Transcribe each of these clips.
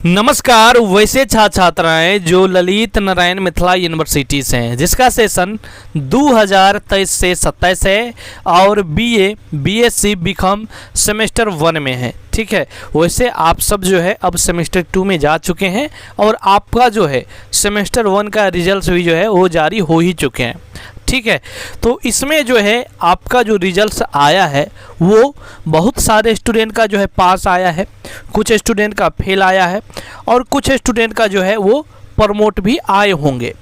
नमस्कार। वैसे छात्राएं जो ललित नारायण मिथिला यूनिवर्सिटी से हैं, जिसका सेशन 2023 से 27 है और बीएससी बीकॉम सेमेस्टर 1 में है। ठीक है, वैसे आप सब जो है अब सेमेस्टर 2 में जा चुके हैं और आपका जो है सेमेस्टर 1 का रिजल्ट भी जो है वो जारी हो ही चुके हैं। ठीक है, तो इसमें जो है आपका जो रिजल्ट आया है वो बहुत सारे स्टूडेंट का जो है पास आया है, कुछ स्टूडेंट का फेल आया है और कुछ स्टूडेंट का जो है वो प्रमोट भी आए होंगे।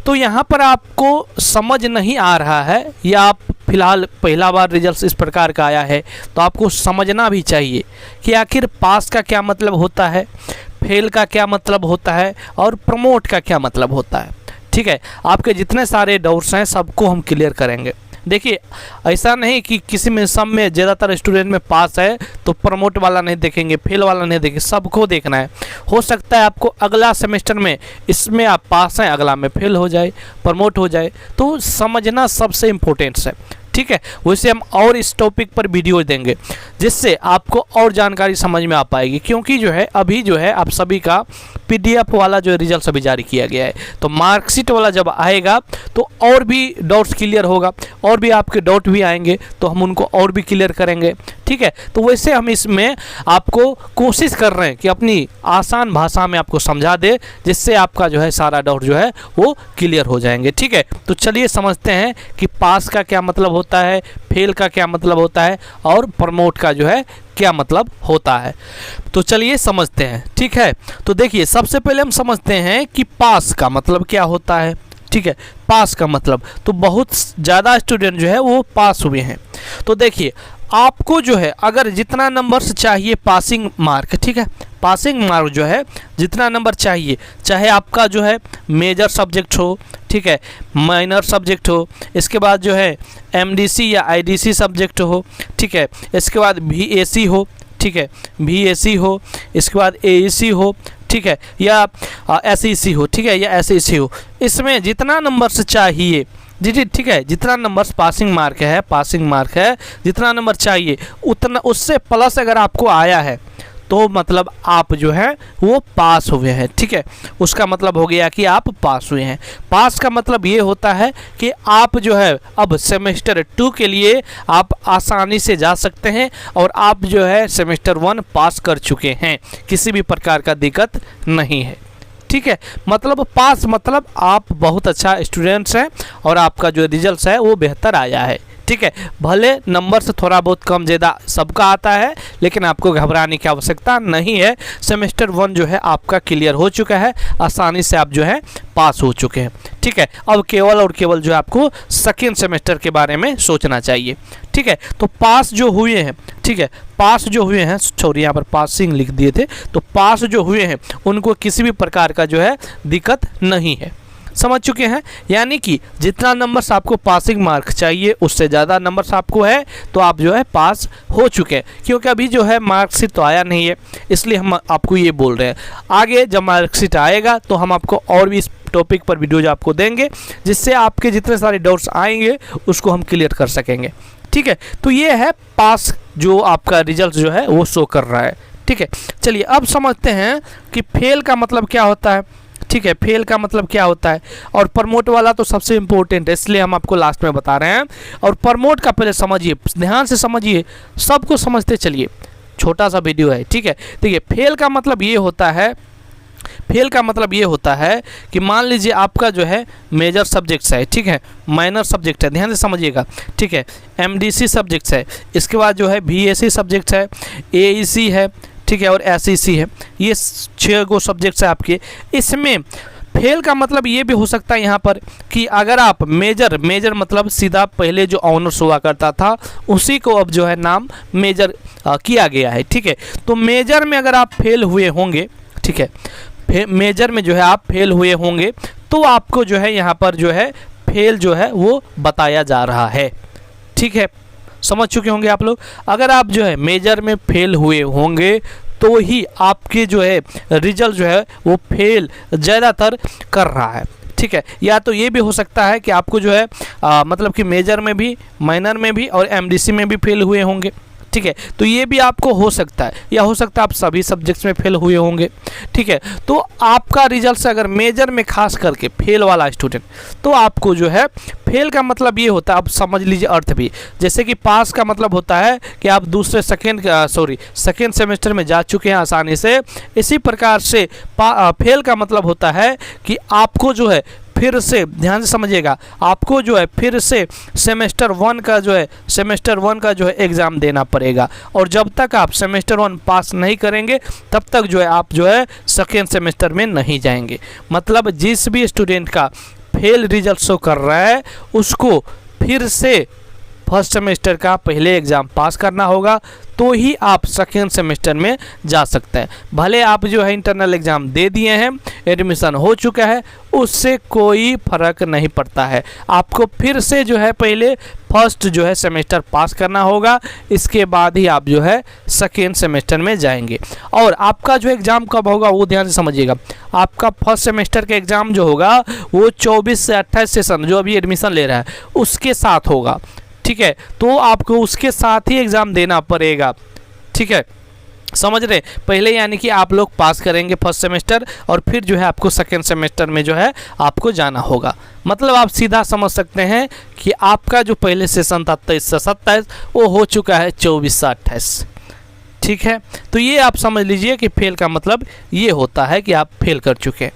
तो यहाँ पर आपको समझ नहीं आ रहा है या आप फिलहाल पहला बार रिजल्ट इस प्रकार का आया है, तो आपको समझना भी चाहिए कि आखिर पास का क्या मतलब होता है, फेल का क्या मतलब होता है और प्रमोट का क्या मतलब होता है। ठीक है, आपके जितने सारे डाउट्स हैं सबको हम क्लियर करेंगे। देखिए, ऐसा नहीं कि किसी में सब में ज़्यादातर स्टूडेंट में पास है तो प्रमोट वाला नहीं देखेंगे, फेल वाला नहीं देखेंगे, सबको देखना है। हो सकता है आपको अगला सेमेस्टर में इसमें आप पास हैं, अगला में फेल हो जाए, प्रमोट हो जाए, तो समझना सबसे इम्पोर्टेंट है। ठीक है, वैसे हम और इस टॉपिक पर वीडियो देंगे जिससे आपको और जानकारी समझ में आ पाएगी, क्योंकि जो है अभी जो है आप सभी का पीडीएफ वाला जो रिजल्ट अभी जारी किया गया है, तो मार्कशीट वाला जब आएगा तो और भी डाउट्स क्लियर होगा, और भी आपके डाउट भी आएंगे तो हम उनको और भी क्लियर करेंगे। ठीक है, तो वैसे हम इसमें आपको कोशिश कर रहे हैं कि अपनी आसान भाषा में आपको समझा दे, जिससे आपका जो है सारा डाउट जो है वो क्लियर हो जाएंगे। ठीक है, तो चलिए समझते हैं कि पास का क्या मतलब होता है, फेल का क्या मतलब होता है और प्रमोट का जो है क्या मतलब होता है। तो चलिए समझते हैं। ठीक है, तो देखिए सबसे पहले हम समझते हैं कि पास का मतलब क्या होता है। ठीक है, पास का मतलब तो बहुत ज़्यादा स्टूडेंट जो है वो पास हुए हैं। तो देखिए आपको जो है अगर जितना नंबर्स चाहिए पासिंग मार्क, ठीक है, पासिंग मार्क जो है जितना नंबर चाहिए, चाहे आपका जो है मेजर सब्जेक्ट हो, ठीक है, माइनर सब्जेक्ट हो, इसके बाद जो है एमडीसी या आईडीसी सब्जेक्ट हो, ठीक है, इसके बाद बीएसी हो, ठीक है, बीएसी हो, इसके बाद एईसी हो, ठीक है, या एसईसी हो, ठीक है, या एसईसी हो, इसमें जितना नंबर्स चाहिए जी, ठीक है, जितना नंबर्स पासिंग मार्क है, जितना नंबर चाहिए उतना, उससे प्लस अगर आपको आया है तो मतलब आप जो है वो पास हुए हैं। ठीक है, उसका मतलब हो गया कि आप पास हुए हैं। पास का मतलब ये होता है कि आप जो है अब सेमेस्टर 2 के लिए आप आसानी से जा सकते हैं और आप जो है सेमेस्टर 1 पास कर चुके हैं, किसी भी प्रकार का दिक्कत नहीं है। ठीक है, मतलब पास मतलब आप बहुत अच्छा स्टूडेंट्स हैं और आपका जो रिजल्ट है वो बेहतर आया है। ठीक है, भले नंबर से थोड़ा बहुत कम ज़्यादा सबका आता है, लेकिन आपको घबराने की आवश्यकता नहीं है। सेमेस्टर 1 जो है आपका क्लियर हो चुका है, आसानी से आप जो है पास हो चुके हैं। ठीक है, अब केवल और केवल जो है आपको सेकेंड सेमेस्टर के बारे में सोचना चाहिए। ठीक है, तो पास जो हुए हैं, ठीक है, पास जो हुए हैं, सॉरी यहाँ पर पासिंग लिख दिए थे, तो पास जो हुए हैं उनको किसी भी प्रकार का जो है दिक्कत नहीं है। समझ चुके हैं, यानी कि जितना नंबर्स आपको पासिंग मार्क चाहिए उससे ज़्यादा नंबर्स आपको है तो आप जो है पास हो चुके हैं। क्योंकि अभी जो है मार्कशीट तो आया नहीं है, इसलिए हम आपको ये बोल रहे हैं। आगे जब मार्कशीट आएगा तो हम आपको और भी इस टॉपिक पर वीडियो जो आपको देंगे, जिससे आपके जितने सारे डाउट्स आएंगे उसको हम क्लियर कर सकेंगे। ठीक है, तो ये है पास जो आपका रिजल्ट जो है वो शो कर रहा है। ठीक है, चलिए अब समझते हैं कि फेल का मतलब क्या होता है। ठीक है, फेल का मतलब क्या होता है और प्रमोट वाला तो सबसे इम्पोर्टेंट है, इसलिए हम आपको लास्ट में बता रहे हैं। और प्रमोट का पहले समझिए, ध्यान से समझिए, सबको समझते चलिए, छोटा सा वीडियो है। ठीक है, देखिए फेल का मतलब ये होता है, फेल का मतलब ये होता है कि मान लीजिए आपका जो है मेजर सब्जेक्ट्स है, ठीक है, माइनर सब्जेक्ट है, ध्यान से समझिएगा। ठीक है, एमडीसी सब्जेक्ट्स है, इसके बाद जो है बीएससी सब्जेक्ट है, एईसी है, ठीक है, और एसईसी है। ये 6 गो सब्जेक्ट्स है आपके। इसमें फेल का मतलब ये भी हो सकता है यहाँ पर कि अगर आप मेजर मतलब सीधा पहले जो ऑनर्स हुआ करता था उसी को अब जो है नाम मेजर किया गया है। ठीक है, तो मेजर में अगर आप फेल हुए होंगे, ठीक है, मेजर में जो है आप फेल हुए होंगे तो आपको जो है यहाँ पर जो है फेल जो है वो बताया जा रहा है। ठीक है, समझ चुके होंगे आप लोग। अगर आप जो है मेजर में फेल हुए होंगे तो ही आपके जो है रिजल्ट जो है वो फेल ज़्यादातर कर रहा है। ठीक है, या तो ये भी हो सकता है कि आपको जो है मतलब कि मेजर में भी, माइनर में भी और एमडीसी में भी फेल हुए होंगे। ठीक है। तो ये भी आपको हो सकता है, या हो सकता है आप सभी सब्जेक्ट्स में फेल हुए होंगे, ठीक है। तो आपका रिजल्ट अगर मेजर में खास करके फेल वाला स्टूडेंट, तो आपको जो है फेल का मतलब ये होता है, आप समझ लीजिए अर्थ भी, जैसे कि पास का मतलब होता है कि आप दूसरे सेकेंड सेमेस्टर में जा चुके हैं आसानी से। इसी प्रकार से फेल का मतलब होता है कि आपको जो है फिर से, ध्यान से समझिएगा, आपको जो है फिर से सेमेस्टर वन का जो है एग्ज़ाम देना पड़ेगा। और जब तक आप सेमेस्टर वन पास नहीं करेंगे तब तक जो है आप जो है सेकेंड सेमेस्टर में नहीं जाएंगे। मतलब जिस भी स्टूडेंट का फेल रिजल्ट शो कर रहा है उसको फिर से फर्स्ट सेमेस्टर का पहले एग्ज़ाम पास करना होगा, तो ही आप सेकेंड सेमेस्टर में जा सकते हैं। भले आप जो है इंटरनल एग्ज़ाम दे दिए हैं, एडमिशन हो चुका है, उससे कोई फ़र्क नहीं पड़ता है। आपको फिर से जो है पहले फर्स्ट जो है सेमेस्टर पास करना होगा, इसके बाद ही आप जो है सेकेंड सेमेस्टर में जाएंगे। और आपका जो एग्ज़ाम कब होगा वो ध्यान से समझिएगा। आपका फर्स्ट सेमेस्टर का एग्ज़ाम जो होगा वो 24 से 28 सेशन जो अभी एडमिशन ले रहा है उसके साथ होगा, ठीक है। तो आपको उसके साथ ही एग्ज़ाम देना पड़ेगा, ठीक है, समझ रहे। पहले यानी कि आप लोग पास करेंगे फर्स्ट सेमेस्टर और फिर जो है आपको सेकेंड सेमेस्टर में जो है आपको जाना होगा। मतलब आप सीधा समझ सकते हैं कि आपका जो पहले सेशन था 23 से 27 वो हो चुका है 24 से 28, ठीक है। तो ये आप समझ लीजिए कि फेल का मतलब ये होता है कि आप फेल कर चुके हैं,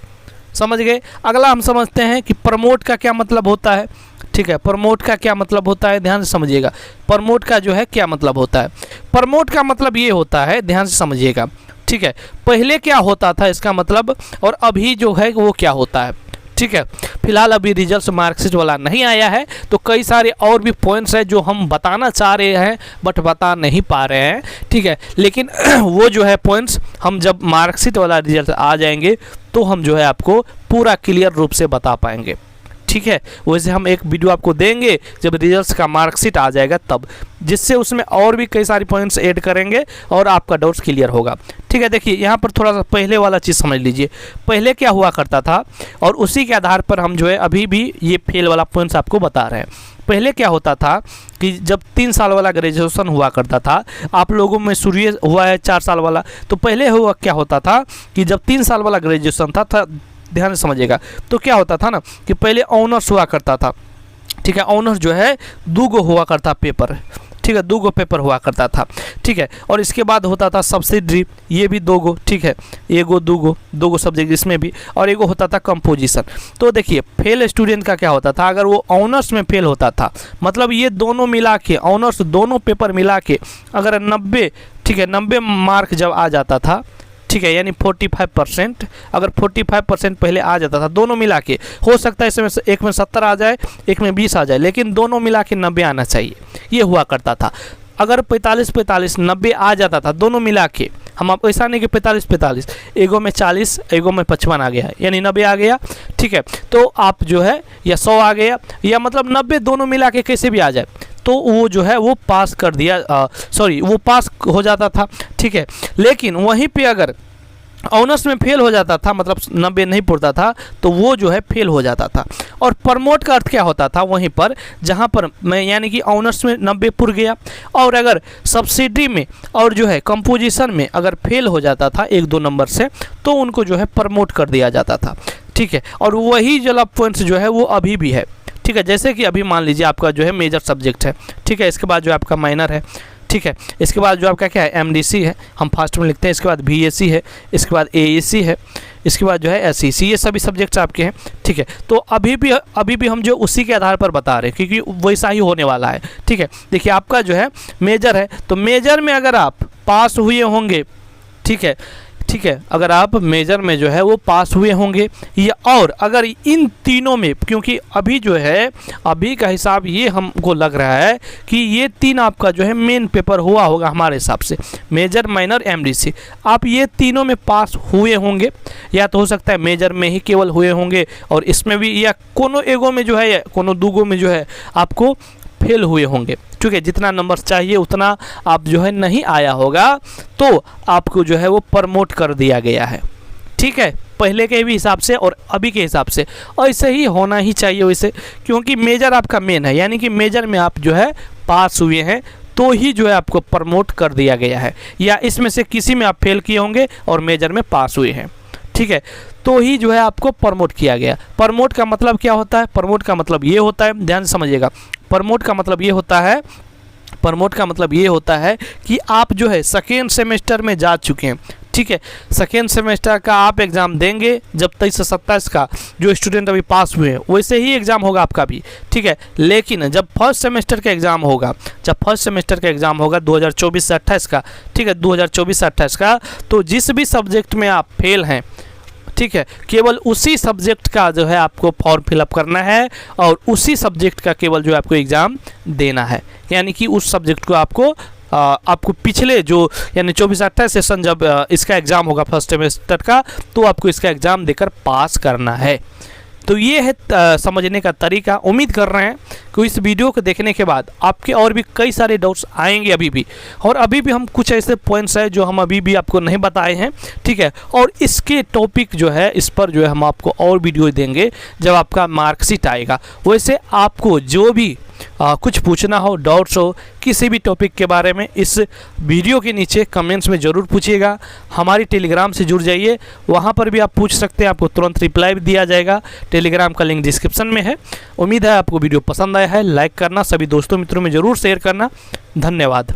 समझ गए। अगला हम समझते हैं कि प्रमोट का क्या मतलब होता है, ठीक है। प्रमोट का क्या मतलब होता है, ध्यान से समझिएगा। प्रमोट का जो है क्या मतलब होता है, प्रमोट का मतलब ये होता है, ध्यान से समझिएगा, ठीक है। पहले क्या होता था इसका मतलब, और अभी जो है वो क्या होता है, ठीक है। फिलहाल अभी रिजल्ट मार्कशीट वाला नहीं आया है, तो कई सारे और भी पॉइंट्स हैं जो हम बताना चाह रहे हैं बट बता नहीं पा रहे हैं, ठीक है। लेकिन वो जो है पॉइंट्स हम जब मार्कशीट वाला रिजल्ट आ जाएंगे तो हम जो है आपको पूरा क्लियर रूप से बता पाएंगे, ठीक है। वैसे हम एक वीडियो आपको देंगे जब रिजल्ट्स का मार्कशीट आ जाएगा तब, जिससे उसमें और भी कई सारी पॉइंट्स ऐड करेंगे और आपका डाउट्स क्लियर होगा, ठीक है। देखिए यहाँ पर थोड़ा सा पहले वाला चीज़ समझ लीजिए, पहले क्या हुआ करता था और उसी के आधार पर हम जो है अभी भी ये फेल वाला पॉइंट्स आपको बता रहे हैं। पहले क्या होता था कि जब 3 साल वाला ग्रेजुएशन हुआ करता था, आप लोगों में शुरू हुआ है 4 साल वाला, तो पहले हुआ क्या होता था कि जब 3 साल वाला ग्रेजुएशन था ध्यान से समझिएगा, तो क्या होता था ना कि पहले ऑनर्स हुआ करता था, ठीक है। ऑनर्स जो है 2 हुआ करता पेपर, ठीक है, 2 पेपर हुआ करता था, ठीक है। और इसके बाद होता था सब्सिडरी, ये भी 2, ठीक है, 2 सब्जेक्ट इसमें भी, और एगो होता था कंपोजिशन। तो देखिए फेल स्टूडेंट का क्या होता था, अगर वो ऑनर्स में फेल होता था, मतलब ये दोनों मिला के, ऑनर्स दोनों पेपर मिला के अगर 90, ठीक है, 90 मार्क जब आ जाता था, ठीक है, यानी 45%, अगर 45% पहले आ जाता था दोनों मिला के, हो सकता है इसमें एक में 70 आ जाए, एक में 20 आ जाए, लेकिन दोनों मिला के 90 आना चाहिए, ये हुआ करता था। अगर 45 90 आ जाता था दोनों मिला के, हम आप ऐसा नहीं कि 45 एगो में 40 एगो में 55 आ गया, यानी 90 आ गया, ठीक है। तो आप जो है या 100 आ गया, या मतलब 90 दोनों मिला के कैसे भी आ जाए तो वो जो है वो पास कर दिया, वो पास हो जाता था, ठीक है। लेकिन वहीं पे अगर ऑनर्स में फेल हो जाता था, मतलब 90 नहीं पड़ता था, तो वो जो है फेल हो जाता था। और प्रमोट का अर्थ क्या होता था, वहीं पर जहाँ पर मैं यानी कि ऑनर्स में 90 पुर गया, और अगर सब्सिडी में और जो है कंपोजिशन में अगर फेल हो जाता था 1-2 नंबर से, तो उनको जो है प्रमोट कर दिया जाता था, ठीक है। और वही जो पॉइंट्स जो है वो अभी भी है, ठीक है। जैसे कि अभी मान लीजिए आपका जो है मेजर सब्जेक्ट है, ठीक है, इसके बाद जो आपका माइनर है, ठीक है, इसके बाद जो आपका क्या है एमडीसी है, हम फास्ट में लिखते हैं, इसके बाद बीएससी है, इसके बाद एएससी है, इसके बाद जो है एसईसी, ये सभी सब्जेक्ट्स आपके हैं, ठीक है। तो अभी भी हम जो उसी के आधार पर बता रहे हैं क्योंकि वैसा ही होने वाला है, ठीक है। देखिए आपका जो है मेजर है, तो मेजर में अगर आप पास हुए होंगे, ठीक है, अगर आप मेजर में जो है वो पास हुए होंगे, या और अगर इन तीनों में, क्योंकि अभी जो है अभी का हिसाब ये हमको लग रहा है कि ये 3 आपका जो है मेन पेपर हुआ होगा हमारे हिसाब से, मेजर माइनर एमडीसी, आप ये तीनों में पास हुए होंगे, या तो हो सकता है मेजर में ही केवल हुए होंगे और इसमें भी, या कोनो एगो में जो है या कोनो 2 में जो है आपको फेल हुए होंगे, ठीक है। जितना नंबर चाहिए उतना आप जो है नहीं आया होगा, तो आपको जो है वो प्रमोट कर दिया गया है, ठीक है, पहले के भी हिसाब से और अभी के हिसाब से। और ऐसे ही होना ही चाहिए वैसे, क्योंकि मेजर आपका मेन है, यानी कि मेजर में आप जो है पास हुए हैं तो ही जो है आपको प्रमोट कर दिया गया है, या इसमें से किसी में आप फेल किए होंगे और मेजर में पास हुए हैं, ठीक है, तो ही जो है आपको प्रमोट किया गया। प्रमोट का मतलब क्या होता है? प्रमोट का मतलब ये होता है, ध्यान से समझिएगा, प्रमोट का मतलब ये होता है, प्रमोट का मतलब ये होता है कि आप जो है सेकेंड सेमेस्टर में जा चुके हैं, ठीक है, सेकेंड सेमेस्टर का आप एग्ज़ाम देंगे जब 23 से 27 का जो स्टूडेंट अभी पास हुए हैं वैसे ही एग्ज़ाम होगा आपका भी, ठीक है। लेकिन जब फर्स्ट सेमेस्टर का एग्ज़ाम होगा, जब फर्स्ट सेमेस्टर का एग्ज़ाम होगा 2024 से 28 का, ठीक है, 2024 से 28 का, तो जिस भी सब्जेक्ट में आप फेल हैं, ठीक है, केवल उसी सब्जेक्ट का जो है आपको फॉर्म फिलअप करना है और उसी सब्जेक्ट का केवल जो है आपको एग्ज़ाम देना है। यानी कि उस सब्जेक्ट को आपको पिछले जो यानी 24-28 सेशन जब इसका एग्ज़ाम होगा फर्स्ट सेमेस्टर का, तो आपको इसका एग्ज़ाम देकर पास करना है। तो ये है समझने का तरीका। उम्मीद कर रहे हैं कि इस वीडियो को देखने के बाद आपके और भी कई सारे डाउट्स आएंगे अभी भी, और अभी भी हम कुछ ऐसे पॉइंट्स हैं जो हम अभी भी आपको नहीं बताए हैं, ठीक है, और इसके टॉपिक जो है इस पर जो है हम आपको और वीडियो देंगे जब आपका मार्कशीट आएगा। वैसे आपको जो भी कुछ पूछना हो, डाउट्स हो किसी भी टॉपिक के बारे में, इस वीडियो के नीचे कमेंट्स में ज़रूर पूछिएगा। हमारी टेलीग्राम से जुड़ जाइए, वहाँ पर भी आप पूछ सकते हैं, आपको तुरंत रिप्लाई भी दिया जाएगा। टेलीग्राम का लिंक डिस्क्रिप्शन में है। उम्मीद है आपको वीडियो पसंद आया है। लाइक करना, सभी दोस्तों मित्रों में ज़रूर शेयर करना। धन्यवाद।